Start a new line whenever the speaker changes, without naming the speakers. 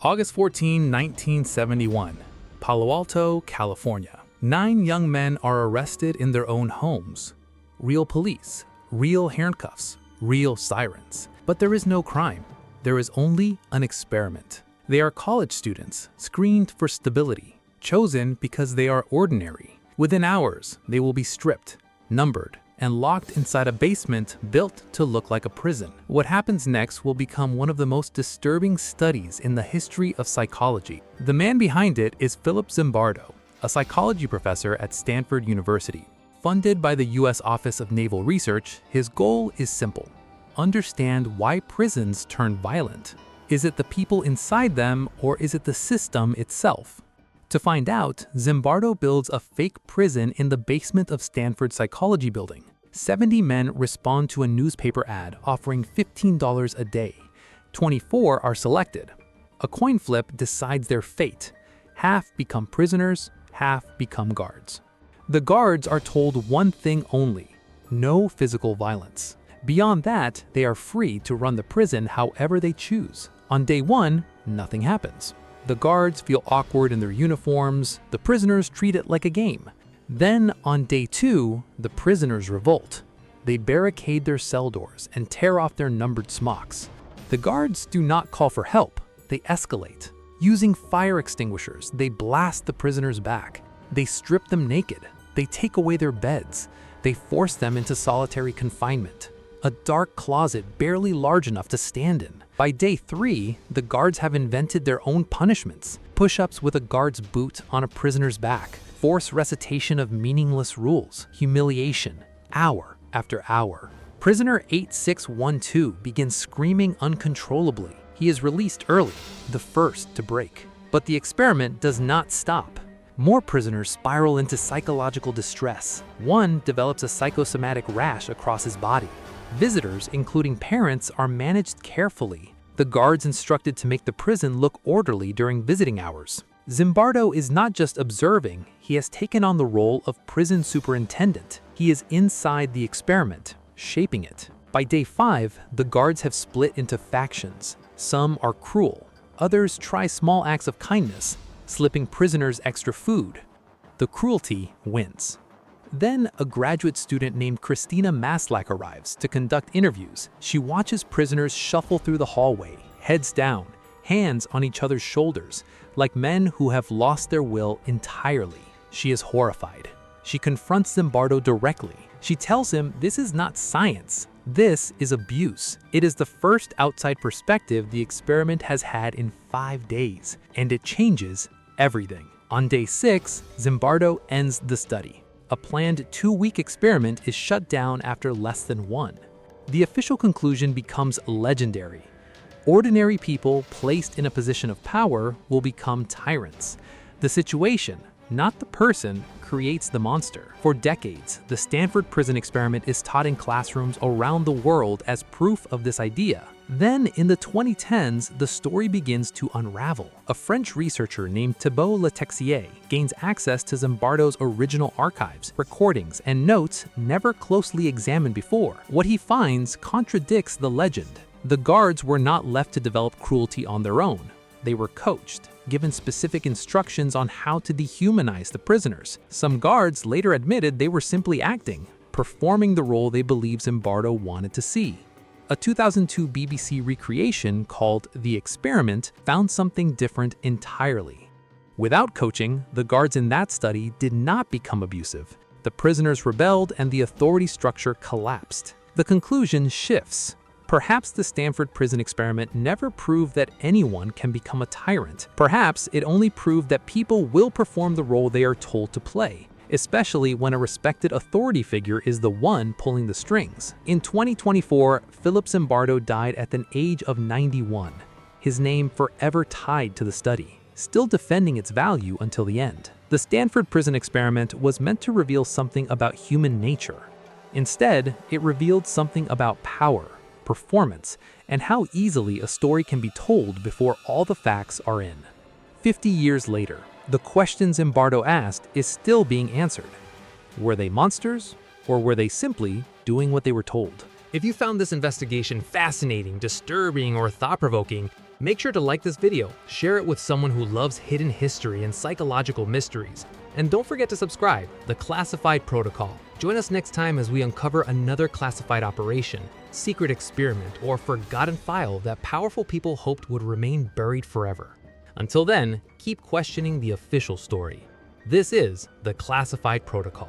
August 14, 1971, Palo Alto, California. 9 young men are arrested in their own homes. Real police, real handcuffs, real sirens. But there is no crime. There is only an experiment. They are college students, screened for stability, chosen because they are ordinary. Within hours, they will be stripped, numbered, and locked inside a basement built to look like a prison. What happens next will become one of the most disturbing studies in the history of psychology. The man behind it is Philip Zimbardo, a psychology professor at Stanford University. Funded by the U.S. Office of Naval Research, his goal is simple: understand why prisons turn violent. Is it the people inside them, or is it the system itself? To find out, Zimbardo builds a fake prison in the basement of Stanford's psychology building. 70 men respond to a newspaper ad offering $15 a day. 24 are selected. A coin flip decides their fate. Half become prisoners, half become guards. The guards are told one thing only: no physical violence. Beyond that, they are free to run the prison however they choose. On day 1, nothing happens. The guards feel awkward in their uniforms, the prisoners treat it like a game. Then, on day 2, the prisoners revolt. They barricade their cell doors and tear off their numbered smocks. The guards do not call for help, they escalate. Using fire extinguishers, they blast the prisoners back. They strip them naked. They take away their beds. They force them into solitary confinement, a dark closet barely large enough to stand in. By day 3, the guards have invented their own punishments: push-ups with a guard's boot on a prisoner's back, forced recitation of meaningless rules, humiliation, hour after hour. Prisoner 8612 begins screaming uncontrollably. He is released early, the first to break. But the experiment does not stop. More prisoners spiral into psychological distress. One develops a psychosomatic rash across his body. Visitors, including parents, are managed carefully. The guards instructed to make the prison look orderly during visiting hours. Zimbardo is not just observing, he has taken on the role of prison superintendent. He is inside the experiment, shaping it. By day 5, the guards have split into factions. Some are cruel. Others try small acts of kindness, slipping prisoners extra food. The cruelty wins. Then, a graduate student named Christina Maslach arrives to conduct interviews. She watches prisoners shuffle through the hallway, heads down, hands on each other's shoulders, like men who have lost their will entirely. She is horrified. She confronts Zimbardo directly. She tells him this is not science. This is abuse. It is the first outside perspective the experiment has had in 5 days, and it changes everything. On day 6, Zimbardo ends the study. A planned 2-week experiment is shut down after less than 1. The official conclusion becomes legendary. Ordinary people placed in a position of power will become tyrants. The situation, not the person, creates the monster. For decades, the Stanford prison experiment is taught in classrooms around the world as proof of this idea. Then, in the 2010s, the story begins to unravel. A French researcher named Thibault Letexier gains access to Zimbardo's original archives, recordings, and notes never closely examined before. What he finds contradicts the legend. The guards were not left to develop cruelty on their own. They were coached, given specific instructions on how to dehumanize the prisoners. Some guards later admitted they were simply acting, performing the role they believed Zimbardo wanted to see. A 2002 BBC recreation called The Experiment found something different entirely. Without coaching, the guards in that study did not become abusive. The prisoners rebelled and the authority structure collapsed. The conclusion shifts. Perhaps the Stanford prison experiment never proved that anyone can become a tyrant. Perhaps it only proved that people will perform the role they are told to play, especially when a respected authority figure is the one pulling the strings. In 2024, Philip Zimbardo died at the age of 91, his name forever tied to the study, still defending its value until the end. The Stanford prison experiment was meant to reveal something about human nature. Instead, it revealed something about power, performance, and how easily a story can be told before all the facts are in. 50 years later, the question Zimbardo asked is still being answered. Were they monsters, or were they simply doing what they were told? If you found this investigation fascinating, disturbing, or thought-provoking, Make sure to like this video, share it with someone who loves hidden history and psychological mysteries, and don't forget to subscribe, The Classified Protocol. Join us next time as we uncover another classified operation, secret experiment, or forgotten file that powerful people hoped would remain buried forever. Until then, keep questioning the official story. This is The Classified Protocol.